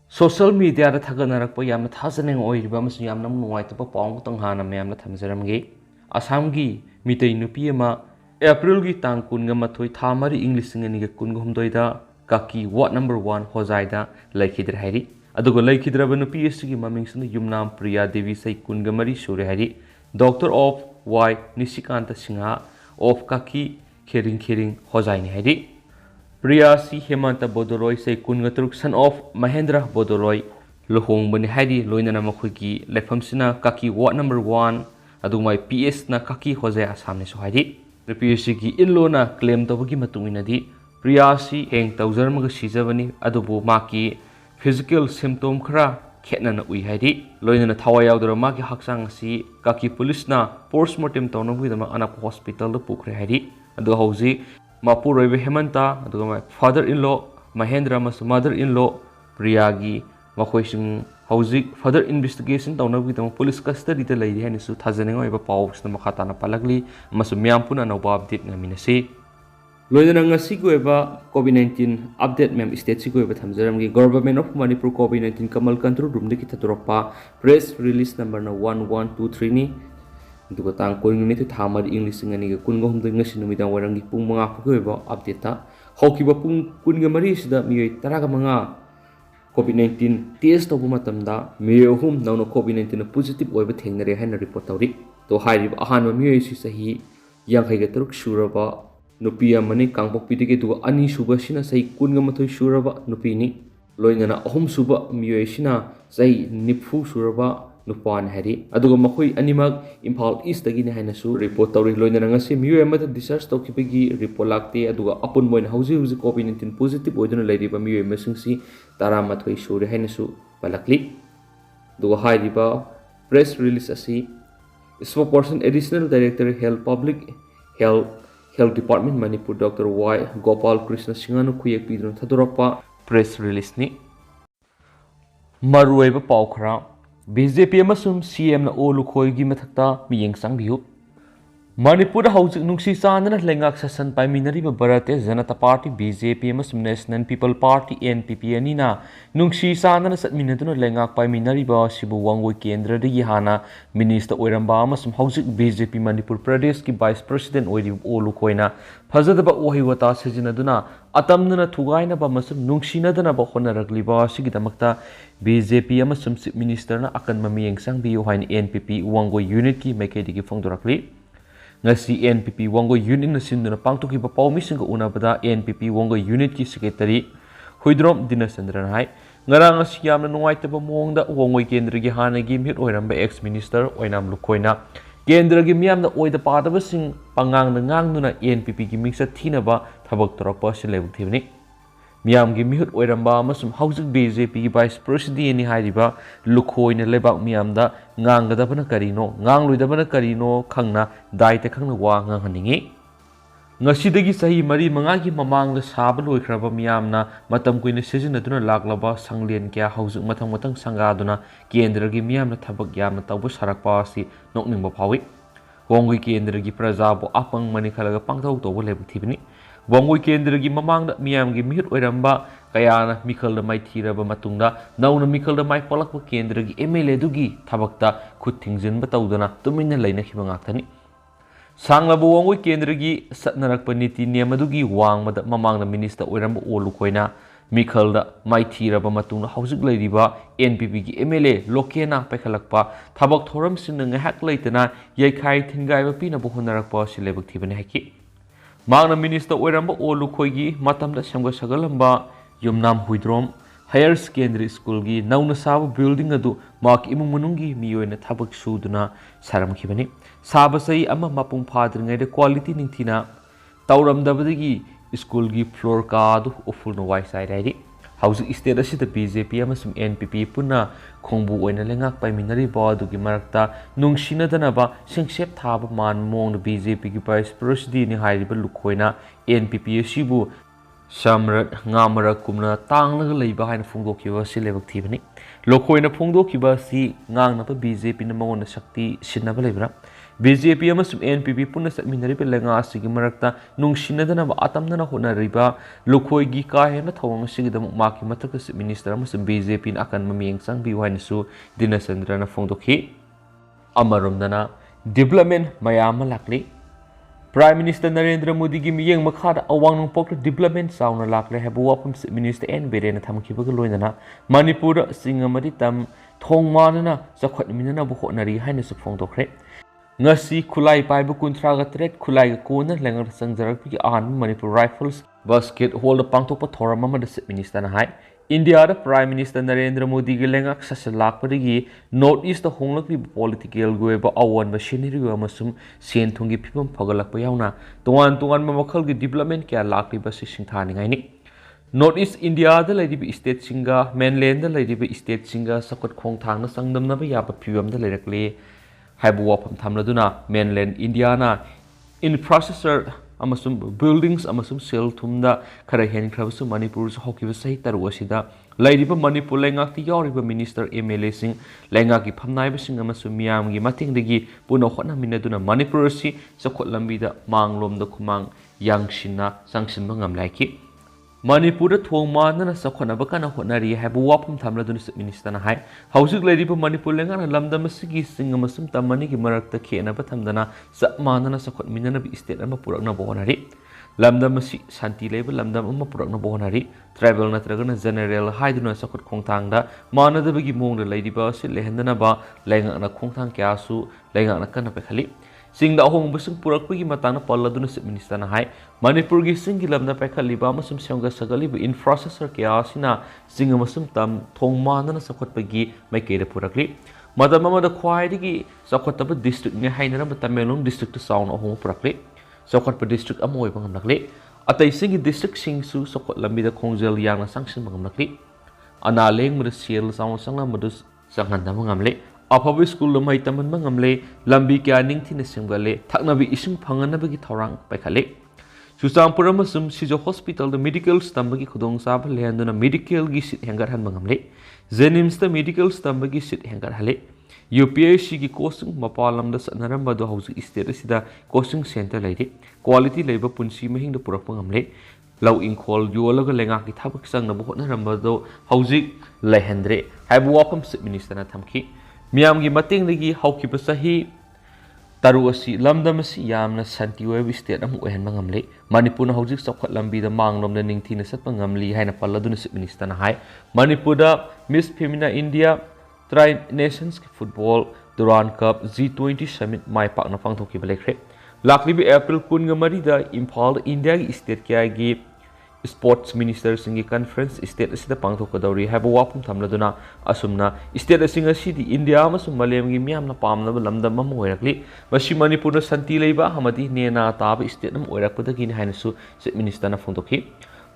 Social media da thaganarak pa yamna thasaneng oiriba amasung yamna nuwaitaba paung tang hana mayamna thamjaramge Assam gi Meetei nupi ama April gi tang kunga mathoi thamari English ngani ga kunga humdoi da kaki Ward number 1 hozai da laikhidra hairi adugo laikhidraba nupi asigi maming sunu yumnam Priya Devi sai kunga mari sure hairi Doctor of Y Nisikanta Singha of kaki khering hozai ni hairi Priya si Hemanta Bodoroi say Kungatruk son of Mahendra Bodoroi Lohong Bani Hadi Loinana Makuki Lefamsina Kaki Ward number 1 Adumai PS na Kaki Jose Assam ni Sohadi The PSC ki Inlona claim Tawagi Matunginadi Priya si Heng Tauzarmaga Shizavani Adubu Maki physical symptom Kra Ketnana Ui Hadi Loinana Tawayadra Maki Haksang si Kaki police na postmortem Tawna with the Anak hospital the Pukre Hadi Adu Hausi Mapuroi Hemanta, father-in-law, Mahendra mas mother-in-law, Priyagi, Makoising Hausi, further investigation down with the police custody the lady and is Tazaning over Paus, the Makatana Palagli, Masumiampuna no update Naminasi. Loyananga Sigueva, COVID-19 update mem state Sigueva Tamzaramgi, government of Manipur COVID-19 Kamal Control Room Nikitaturopa, press release number 1123 ni. Duga tang koing ni tu thamar English ngani ga kun gom ding nasi numidang warangi pung mga phueba update ta hokiba pung kun ga mari sida miyoi taraga mga COVID-19 test tobu matamda miyoi hum nauno COVID-19 positive oiba thengnare haina report tawri to hairib ahanwa miyoi si sahi yangai ga taruk suraba nupi amani kangpok pidike duga ani suba sina sahi kun ga mathoi suraba nupi ni loinana ahum suba miyoi sina sahi niphu suraba Nupan Hari, Aduga Makui Animag, Impal East again Hanasu, report Tori Loinangasi, Muamata discharge Tokipigi, Repolacte, Aduga upon when Hausi was COVID-19 positive, Odin Lady Bamu Messinsi, Taramatway Shuri Hanasu, Balakli, Duga Hairiba, press release Asi, spokesperson additional director Health Public Health Department Manipur Dr. Y. Gopal Krishna Singanu Kuyak Pidron Tadurapa, press release ni Marueva Paukra. BJP amasum CM na Olukhoi gi mathakta miyeng sangbiu Manipur hauzik nungsi sanana lengak sasan paiminari ba Bharatiya Janata Party BJP amasum National People Party NPP anina nungsi sanana satminaduna lengak paiminari ba Sibu Wangoi Kendra de Hana Minister Oiramba amasum hauzik BJP Manipur Pradesh ki Vice President Oiri Olukhoina phajadaba ohiwata sejinaduna atamnana thugaina ba masum nungsinadana ba honaragliba sigidamakta BJP amasum Chief Minister na akanma miyeng sangbiu hain NPP Wangoi Unit ki maikedi ki phongdorakli ngasi NPP Wangoi Unit na sinduna pangtukiba paumising ka unabada NPP Wangoi Unit ki Secretary Huidrom Dinasandran hai ngarang asi yamna nuwaitaba mongda Wangoi Kendra gi hana gi mhit oiramba ex minister oinam lukhoina Kendra gi miyamna oida padaba sing pangang na ngangnuna NPP gi mingsa thinaba thabak torakpa silebuk thibni Miyam gi mihut oiramba amasum hauzik BJP gi Vice President ni hairiba lukhoina lebak miyamda nganggadabana karino ngangluidabana karino khangna daite khangna wa nganghaningi ngasidagi sahi mari manga gi mamangda saba loikraba miyamna matam kuina sejinaduna laklaba sanglen kya hauzik mathang sangaduna kendra gi miyamna thabak yamna tawbu sarakpa si nokningba phawi Wangoi Kendra gi prajabu apang mani khalaga pangthau tobu lebuk thibni Wangoi Kendra gi mamangda miyam gi mihut oiramba kayana mikhalda mai thiraba matungda nauna mikhalda mai polakpa Kendra gi MLA dugi thabakta khut thingjinba tawdana tuminna leina khiba ngaktani sanglaba Wangoi Kendra gi satnarakpa niti niyamadugi wangmada mamangda minister oiramba Olukhoina mikhalda mai thiraba matungda hauzik leiriba NPP gi MLA lokena pekhalakpa thabak thoram sinna ngahak leitana yaikhai thingaiba pinaba honarakpa silebuk thibani haki Magna Minister Oiramba Olukhoigi Matamda Samga Sagalamba Yumnam Huidrom Higher Secondary School gi Nauna Saba building adu Mak Imung Manungi Miyoina Thabak Suduna Saram Kibani Saba Sai Ama Mapung Padringai de quality Ningtina Tauram Dabadigi School gi floor ka adu Uful no Wai Side Idi Housing State Asita BJP amasum NPP Puna Kongbu Oina Lengak Paiminari Badu gi Marakta Nungshina Danaba Singsep Thaba Man Mong BJP gi Vice President ni Hairiba Lukhoina NPP Sibu Samrat Ngamara Kumna Tanglaga Leiba haina Phongdokiba si lebak thibani Lokhoina Phongdokiba si ngangnapa BJP na mangona sakti sinaba lebra BJP amasum NPP punna satminariba lenga asigi marakta nungsinadana atamnana honariba lukhoigi ka hena thawang asigidam maki mathaka minister amasum BJP na akan mamiyeng sangbi wainasu Dinasandrana phongdokhi amaromdana development mayam lakli Prime Minister Narendra Modi gi miyeng makhada awang nung pokra development sauna lakle habu wapam Minister N Beren thamkibaga loinana Manipur singamari tam thongmanana sakhwat minana bu honari haina su phongdokre ngasi khulai paibu kuntraga tret khulai ga kona lengar sangjarak pi an Manipur Rifles basket hall da pangtokpa thorama ma Minister na hai India da Prime Minister Narendra Modi gi lengak sasalak padigi North East da honglakli political goeba awan ba shiniri amasum sen thungi phimam phagalak pa yauna tuan ma makhal gi development kya lakli ba singthani ngai ni North East India da lady bi state singa mainland da lady bi state singa sakot khong thang na sangdam na ba ya ba phiwam da lerakli haibu wapam thamladuna mainland India na infrastructure amasum buildings amasum sel thumda khara hen khrabasu Manipur hoki basai tarwasida lairiba Manipur lengak ti yoriba minister MLA sing lengak gi phamnai basing amasum miyam gi mating degi puno khona minaduna Manipur si sakhot lambi da manglom da khumang yangshina sangsin bangam laiki Manipur da thongma na sakhona bakana honari habu wapum thamladuna minister na hai hausik lairiba Manipur lenga na lamdam sigi sing amasum tamani gi marakta khena ba thamdana sapmana sakhot minana bi state ama purakna bonari lamdam si santi leba lamdam ama purakna bonari tribal natragana general haiduna sakhot khongthang da manada bagi mong da lairiba si lehendana ba lenga na khongthang kya su lenga na kana pe khali sing da hong busung purak pagi matana palladuna minister na hai Manipur gi sing gi lamna pe khali ba masum syangga sagali bu infrastructure kya sina sing masum tam thongma na sakhot pagi mai ke da purakli madama da khwai digi sakhot ta district ne hainara ba Tamelong district sound hong purakli sakhot pa district amoi bangam lakli atai sing gi district sing su sakhot lambi da khongjel yang na sangsin bangam lakli ana leng mu sial sound sangna mudus sanghan da mangamle Apabi school lamai taman mangamle lambi kya ningthi na simgale thaknabi ising phanganabagi thorang paikhale Susampur amasum Sijo Hospital the medical stambagi khudong sab lehanduna medical gi sit hangar han mangamle Jenims the medical stambagi sit hangar hale UPSC gi coaching mapalam da sanaramba do house state sida coaching center laide quality labor punsi mahing da purak mangamle Law in call you all lenga ki thabak sang na buhot na ramba do housing lehendre haibu wapam minister na thamki Miyam gi mating lagi hauki pasahi taru asi lamdam asi yamna santi web state am ohen mangamle Manipur na hojik sokhat lambi da manglom da ningthi na sat mangamli haina palladuna minister na hai Manipur da Miss Femina India Tri Nations football Duran Cup G20 summit mai pak na pangthoki balekre lakli bi April kun ngamari da Imphal India gi state kya gi Sports Minister singi conference state asida pangthok dauri haibu wapum thamladuna asumna state asinga sidi India amasum malem gi miyam na pamna lamdam am oirakli masi Manipur na santi leiba hamadi nena tab state nam oirakpada gi hainasu minister na phongtokhi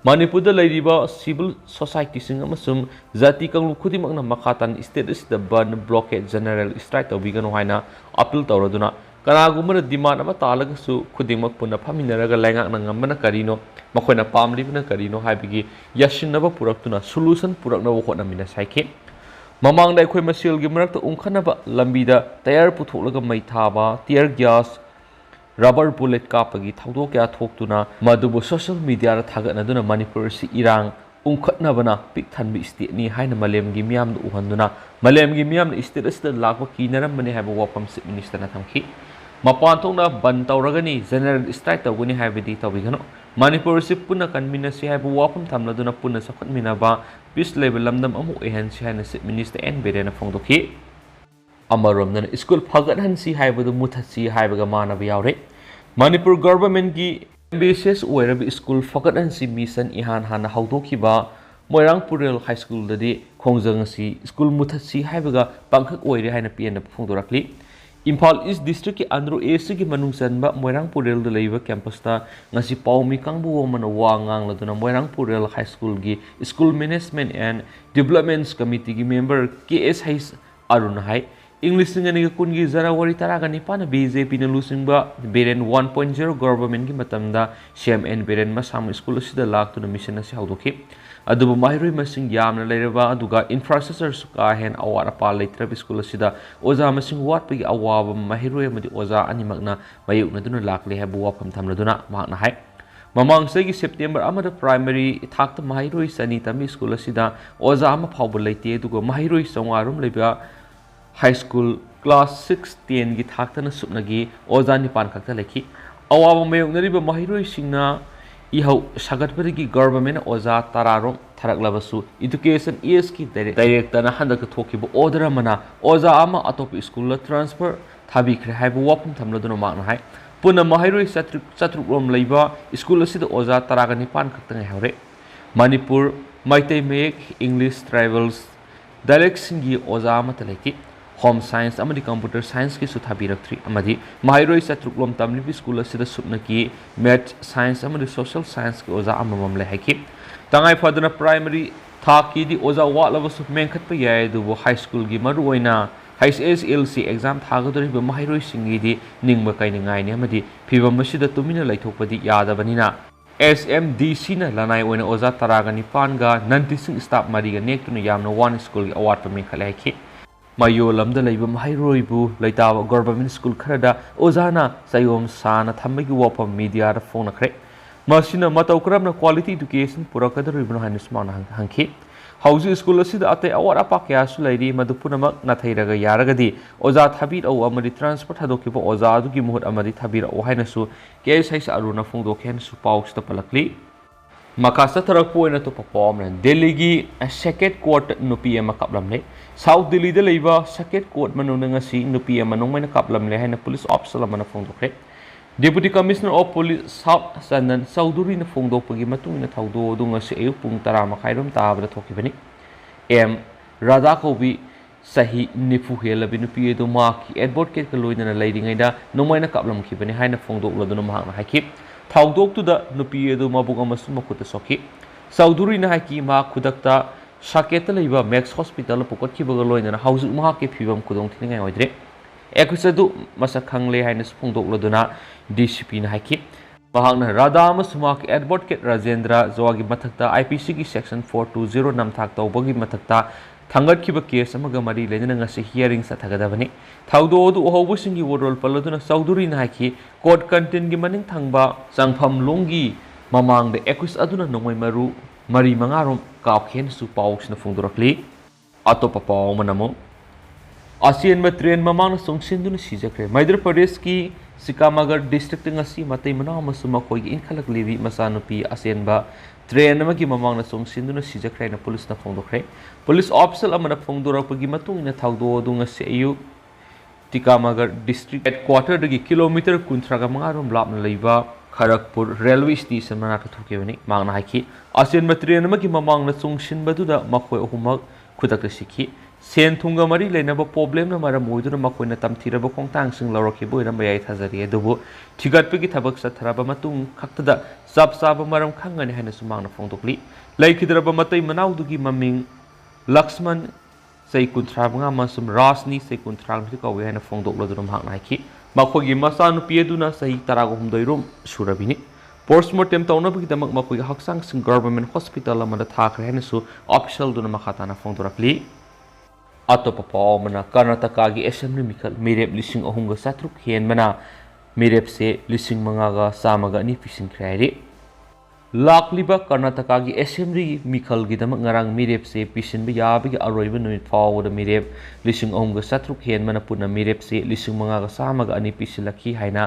Manipur da lairiba civil society singa amasum jati kanglu khudimak na makhatan state asida ban blockade general strike tawbigano haina appeal tawraduna Kanagumana demand ama talagasu khudimak punna phaminaraga lengak na ngamana karino makoina pamlibna karino haibigi yashinaba puraktuna solution purakna hotna mina saike mamang dai khoi masil gi marakta ungkhana ba lambida tayar putholaga mai thaba tear gas rubber bullet kapagi thawdo kya thoktuna madubu social media ra thagana duna Manipur si irang ungkhatna bana pik thanbi state ni haina malem gi miam du uhanduna malem gi miam state asda lakwa kinaram bani haibu wapam minister na thamki Mapan thongna ban tawragani general strike tawgani haibidi tawbigano Manipur si puna kanmina si haibu wapam thamladuna puna sakhat minaba peace level lamdam amu ehan si haina minister N Beren phongdokhi amarom na school phagathan si haibadu muthachi haibaga manaba yaure Manipur government gi ambitious oirabi school phagathan si mission ihan hana hawdokhiba Moirang Purel High School dadi khongjang si school muthachi haibaga pangkhak oire haina pn phongdorakli Imphal East District ki Andro AC ki manungsanba Moirang Purel da leiba campus ta ngasi paumi kangbu womana wangang laduna Moirang Purel High School gi School Management and Development Committee gi member KS Hais Arun Hai English ngani ga kun gi January taraga ni pana BJP na lusingba Beren 1.0 government gi matamda CMN Beren masam school sida lak tu na mission na si hawdoki अदुबु माहिरोई मसिंग यामना लेरबा अदुगा infrastructure सुका हेन अवार अपा लेत्रब school असिदा ओजा मसिंग वाटपगी अवाब माहिरोई अमदि ओजा अनिमगना मायुकनदुना लाकले हाबु वाफम थमलदुना माकना हाय ममांग सेगी सेप्टेम्बर अमदा प्राइमरी थाकता माहिरोई सनी तमी स्कूल असिदा ओजा अमा फावब लेते अदुगा माहिरोई संवारुम लेबा हाई स्कूल क्लास 6-10 की थाकतना सुपनगी ओजा निपान खक्ता लेखि अवाब मायुकनरिबा माहिरोई सिंगना इहौ सागतपदगी गवर्नमेंट ओजा तरारोम थरकलबसु एजुकेशन एस की डायरेक्टर हंदक थोकिबो ऑर्डर मना ओजा अमा अटोप स्कूल ट्रांसफर थाबिख्रे हाइबो वाफम थमलदुना माकना हाय पुना माहिरोई चत्रुकरोम लैबा स्कूल असिदा ओजा तरागा निपान खक्तंग हौरे Manipur Meitei Mayek English tribals direct सिंगी ओजा अमत लेखि होम साइंस अमदी कंप्यूटर साइंस की सुथाबिरक्थ्री अमदी माहिरोई चत्रुकलोम तमलिबी स्कूल असिदा सुपनकी मैथ साइंस अमदी सोशल साइंस की ओजा अममम लेहाइकि तंगाई फदना प्राइमरी थाकी दी ओजा वालबसु मेंखतप याय दुबो हाई स्कूल की मरुओइना HSLC एग्जाम थागदरिबा माहिरोई सिंगीदी निंगबा काइनिंगाइनि अमदी फिबम मसिदा तुमिना लैथोकपदि यादबनिना SMDC ना लनाई ओइना ओजा तरागा निपानगा नन टीचिंग स्टाफ मरिगा नेक्तुना यामना वन स्कूल की अवार्ड पर मेंखलाइकि मायो लमदा लैबा माहिरोइबु लैताब गवर्नमेंट स्कूल खरदा ओजाना सयोम साना थम्बगी वाफम मीडिया दा फोनखरे मसिना मतौ करमना क्वालिटी एजुकेशन पुरकदरिबनो हाइना स्माना हंखि हौजी स्कूल असिदा अते अवार अपा कयासु लैरि मदु पुनमक नथैरगा यारगदी ओजा थाबीर औ अमरि ट्रांसफर थादोकिबो ओजा अदुगी मुहत अमरि थाबीर औ हाइनासु केएसआईस अरुना फोंदोखेनसु पाउक्सता पलकली मकासा थरक पोइना तो पपॉम दिल्ली की सेकेंड कोर्ट नुपी अमा कपलमले साउथ दिल्ली दे लेबा सेकेंड कोर्ट मनुंग ngasi नुपी अमा नोंगमैना कपलमले हाइना पुलिस ऑफिसर अमना फोंदोखरे deputy commissioner of police south सनन चौधरी न फोंदोकपगी मतुंगना थौदो दुंगसी अयु पुंग 10 मखाइरोम ताबदा थोकिबनी एम राधा कौबी सही निफु हेलबी नुपी एदो माकी एडवोकेट का लोइना लैरिङैदा नोंगमैना कपलमखिबनी हाइना फोंदोकलदुना महाना हाइकि थाउदोक्तुदा नुपी एदो मबुग अमसु मकुत सोखि चौधरी न हाइकि मा खुदक्ता साकेत लैबा मैक्स हॉस्पिटल पुकटखिबग लोइना हाउजु महाके फिबम खुदों थिनिङै ओइद्रे एकुसदु मसक खंगले हाइना फोंदोकलदुना DCP न हाइकि महाकना राधा अमसुमाक एडवोकेट राजेंद्र जोगी मथक्ता IPC की सेक्शन 420 नमथाक तौबगी मथक्ता थांगतखिबा केस अमगा मरी लेना ngasi हियरिंग सथगदबनी थाउदोदु ओहौबसिंगी वोरल पलदुना चौधरी न हाइकि कोर्ट कंटेंट की मनिंग थांबा संगफम लोंगी ममांग दे एकुस अदुना नोंगमै मरु मरी मंगारोम कापखेनसु पाउक्सना फोंदोरखली अतोपा पाउ मनमो आसियन में ट्रेन ममांग सोंगसिंदुना सिजखरे मध्य प्रदेश की Tikamgarh district ngasi matay mana amasuma khoigi इनखलक लेबी मसानुपी आसियन बा ट्रेन अमगी ममांगना सोंगसिंदुना सिजखरेना पुलिसना फोंदोखरे पुलिस ऑफिसर अमना फोंदोरपगी मतुंगना थाउदोदु ngasi अयु टिकामगर डिस्ट्रिक्ट हेडक्वार्टर दगी किलोमीटर 35 रोम लापना लैबा खरगपुर रेलवे स्टेशन मनाक थोकेबनी मांगना हाइकि आसियन में ट्रेन अमगी ममांगना सोंगसिनबदुदा मखोय अहुमक खुदक सिखि सेन थुंगा मरी लेनब प्रॉब्लम न मरम ओइदुना मखोयना तमथिरब खोंगतांगसिंग लौरखिबो इरम याय थाजरी अदुबु थिगतपगी थबक सथरब मतुंग खक्तदा सब साब मरम खंगने हाइना सुमांगना फोंदोकली लैखिदरब मतै मनाउदुगी ममिंग Lakshman sei kuntrabnga masum rasni sei kuntrang kawe haina phongdokloduna mahakna haiki makhogi masa nupi aduna sei 12 rom surabini postmortem tawnabagi damak makhogi haksang sing government hospital amada thakre haina su official duna makhatana phongdorakli atopa pawmana karnataka gi assembly mikal mirep lising ahumga satruk hen mana mirep se lising mangaga samaga ni pising khrairi लाकलिबा Karnataka की assembly मिखल की दमक ngarang mirep se pisinba yabi aroiba numit fawda mirep lising ahumga satruk hen mana puna mirep se lising mangaga samaga ani pisilaki haina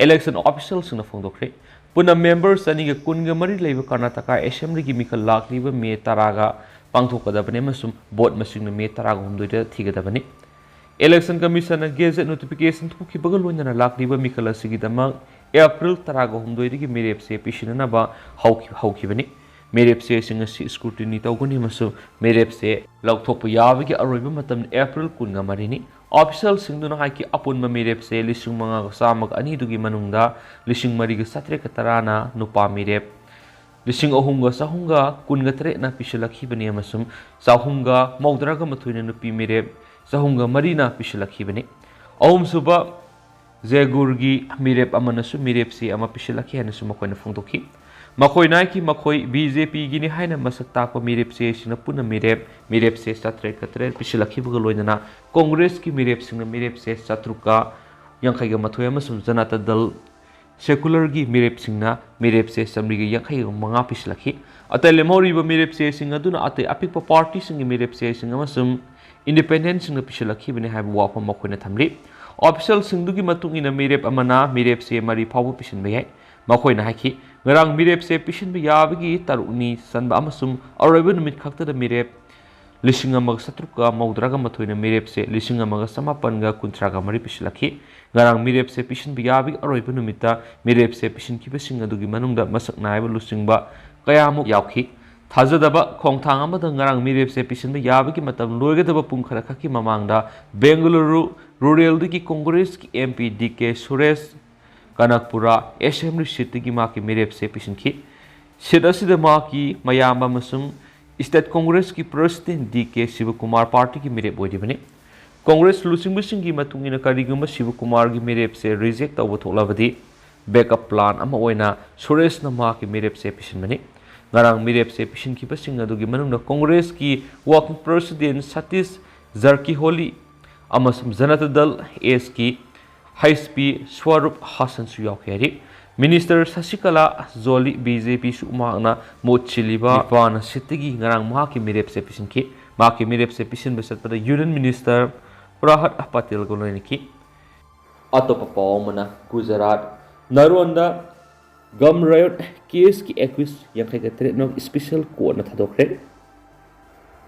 election official suna phongdokre puna members ani ga kunga mari leiba Karnataka assembly की मिखल लाकलिबा मे तरागा पांगथोकदबने मसुम boat मसिंग मे तरागा हमदोइदा थिगदबने election commission gazette notification थुखिबगा लोइना लाकलिबा मिखल असigi दमक April tarago humdoidigi mirep se pishinana ba haukhibani mirep se singasi scrutiny tawgani masu mirep se laukthokpa yabigi aroiba matam April kunga marini official singduna haiki apunma mirep se lising manga samak ani dugi manungda lising mari ga satre ka tarana nupa mirep lising ahumga sahunga kunga tre na pishilakhibani amasum sahunga maudraga mathuina nupi mirep sahunga marina pishilakhibani ahum suba Zegurgi mirep amanasu mirep si ama pisilaki hanasu makoina phongdoki मखोई नायकी मखोई BJP गिनी हाइना मसक ताको मिरेप से सिंह पुन मिरेप से सत्रेट कत्रेट पिछलखी बग लोइना कांग्रेस की मिरेप सिंह मिरेप से सत्रुका यांखै ग मथोय अमसुम जनता दल सेकुलर की मिरेप सिंह मिरेप से समरी ग यांखै ग मंगा पिछलखी अतै लेमोरिब मिरेप से सिंह अदुना अतै अपिक पार्टी सिंह मिरेप से सिंह अमसुम इंडिपेंडेंट सिंह पिछलखी बने हाइब वाफम मखोइना थमली ऑफिशियल सिंह मतुंग इन मिरेप अमना मिरेप से मरी फाव पिछन बे मखोइना हाइखी ngarang mirep se pishin bi yabagi taruni sanba amasum aroibu numit khakta da mirep lishinga mag satruka maudraga mathoina mirep se lishinga mag samapan ga kuntraga mari pislakhi ngarang mirep se pishin bi yabagi aroibu numita mirep se pishin ki bisinga dugi manungda masak naiba lusingba kayamu yaukhi thajadaba khongthang amada ngarang mirep se pishin bi yabagi matam loigadaba pung khara khaki mamangda bengaluru rural digi congress ki mp dk suresh Kanakapura assembly seat की माँ की मेरेप से पिछनखी seat असिद माँ की मयामा मसुम state Congress की president DK Shiv Kumar party की मेरेप ओइदिबने कांग्रेस लुसिंग की मतुंगिन करिगुम शिव कुमार की मेरेप से रिजेक्ट तब थोलबदी बैकअप प्लान अमा ओइना सुरेश न माँ की मेरेप से पिछनबने ngarang मेरेप से पिछनखी बसिंग अदुगी मनुंग कांग्रेस की working president Satish Jarkiholi अमसुम Janata Dal S की हाइस्पी स्वरूप हासन सुयाखेरी मिनिस्टर शशिकला जोली बीजेपी सुमागना मोचिलिबा पान सिटगी ngarang मा की मिरेप से पिसिनखी मा की मिरेप से पिसिन बसत यूनियन मिनिस्टर प्रहत पटेल को लोइनखी अतोप पावमना गुजरात नरोंदा गम रायट केस की 21 यांखै नो स्पेशल कोर्ट न थादोखरे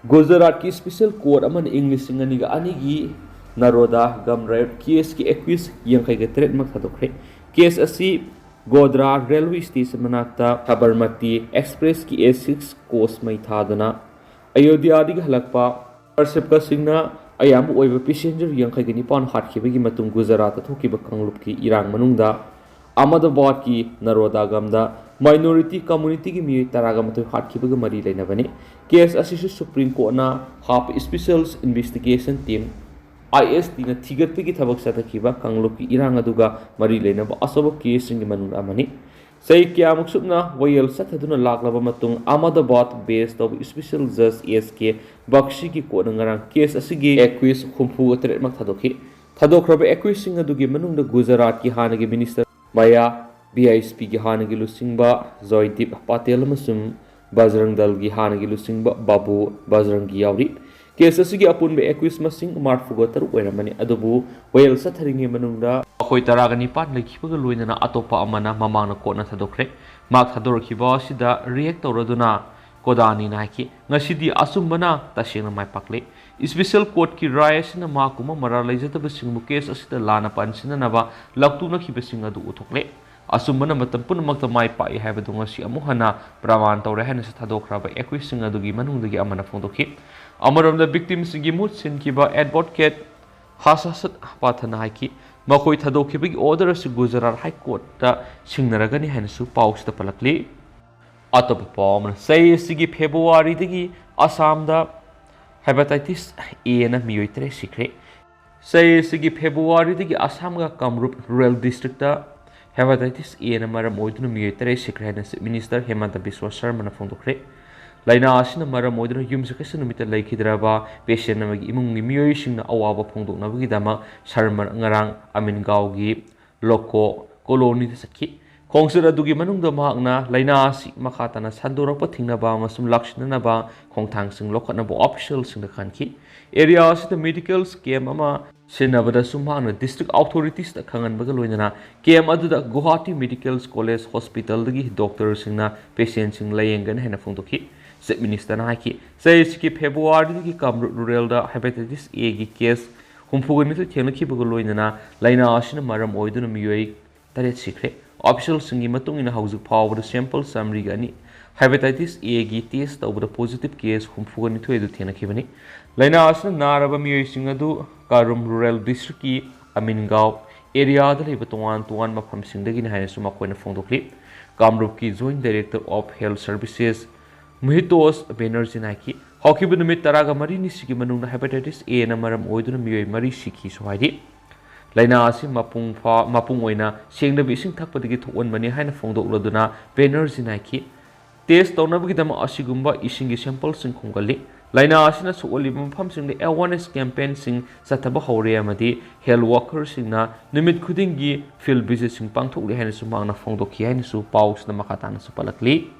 गुजरात की स्पेशल कोर्ट अमन इंग्लिश सिंगनी अनिगी नरोदा गम रायट केस की 21 यांखै ग मक थादोखरे केस असी गोधरा रेलवे स्टेशन मनाक्ता साबरमती एक्सप्रेस की A6 कोस मै थादना अयोध्या दिग हलकपा परसेप्का सिंगना अयाम ओइब पैसेंजर यांखै ग निपान हाटखिबगी मतुंग गुजरात थोकिब कांगलुप की इरांग मनुंगदा अहमदाबाद की नरोदा गमदा माइनॉरिटी कम्युनिटी की मिय तरागा मतु हाटखिबग मरी लेनबने केस असिसु सुप्रीम कोर्ट ना half special investigation team IST na thigatpi ki thabak satakhiba kangluk ki irang aduga mari leinaba asaba case sing manung amani sei kya muksubna wayel sathaduna laklaba matung Ahmedabad based of special judge SK Bakshi ki court ngarang case asigi accused khumpu atret mak thadokraba accused sing adugi manung da Gujarat ki hanagi minister Maya BISP ki hanagi lusingba Joydeep Patel masum Bajrang Dal ki hanagi lusingba Babu Bajrang ki yauri case असिगी अपुन बे 21 मसिंग मार्फुगो तरुक ओइरमनि अदुबु well सथरिंगे मनुंगदा अखोय तरागा निपान लेखिबग लोइनना अतोपा अमना ममांगना कोना थदोखरे माक थदोरखिबा सिदा react तौरदुना कोदानी नाखि ngасidi असुमबना तसेंगना my पाकले special court की राय सिना माकुमा मरा लेजतब सिंगबु case असिदा लाना पानसिना नबा लक्तुना खिबसिंग अदु उथोकले असुमबना मतम पुनमक्ता माय पाइ हाबदु ngasi अमु हना प्रमाण तौरे हना थदोखराबा 21 सिंग अदुगी मनुंगदगी अमना फोंदोखि अमरमदा victims की मुद सिनकिबा एडवोकेट हासासत पाथना हाइकी मखोय थदोखिबगी ऑर्डर से गुजरात हाई कोर्ट ता सिंगनरगनि हनसु पाउसता पलकली अतोप पावमन सैसिगी फेब्रुवारी दगी असम दा हेपेटाइटिस ए न मियोइत्रे सिक्रे सैसिगी फेब्रुवारी दगी असम गा कामरूप रूरल डिस्ट्रिक्ट ता हेपेटाइटिस ए न मरम ओइदुन मियोइत्रे सिक्रे हनस मिनिस्टर हेमंत बिस्वा शर्मा न फोंदोखरे लाइना आसिना मरम ओइदुन युमसे कैसे नुमित लैखिद्राबा पेशेंट नमगी इमुंगी मियोइसिंगना अवाबा फोंदोकनाबगीदमा शर्मा ngarang अमिनगाव गी लोको कॉलोनी द सखी खोंसर अदुगी मनुंगदा मागना लाइना आसि मखाताना संदोरप थिंगनाबा मसुम लक्षणनाबा खोंथांसिंग लोखनबो ऑफिशियल सिंग खानखी एरिया आसिदा मेडिकल स्कैम अमा सेनाबदा सुमागना डिस्ट्रिक्ट अथॉरिटीज द खंगनबगा लोइना केम अदुदा गुवाहाटी मेडिकल कॉलेज हॉस्पिटल दगी डॉक्टर सिंगना पेशेंट सिंग लायेंगन हेना फोंदोखी चीफ मिनिस्टर नाकी सैसिकी फेब्रुवारी दगी कामरूप रूरल दा हेपेटाइटिस ए गी केस हुमफुगनि थेंगनखिबगा लोइना लाइना आसिना मरम ओइदुन मियोइ तरेत सिख्रे ऑफिशियल सिंगी मतुंगिना हौजुक फावबदा sample summary Ghani hepatitis A गी टेस्ट तौबदा पॉजिटिव केस हुमफुगनि थोइदु थेंगनखिबनि लाइना आसिना नारबा मियोइ सिंग अदु कारुम रूरल डिस्ट्रिक्ट की अमिनगाव एरिया दा लेबा तोवान तोवान मफम सिंगदगिनि हायसु मखोइना फोंदोखलि कामरूप की joint director of health services Mohitosh Banerjee नाकी हौखिब नुमित तरागा मरी निसिगी मनुंगना हेपेटाइटिस ए न मरम ओइदुना मियोइ मरी सिखि सोहाइदि Laina asi mapung oina sengdaba ising thakpadagi thokonbani haina phongdokladuna Banerjee naiki. Test taunabagidama asigumba isingi sample sing khongali. Laina asina suoliba mafamsingda awareness campaign sing sathaba hore amadi health workers singna numit khudingi field visit sing pangthokli haina sumangna phongdokhi haina su pausna makatana su palakli.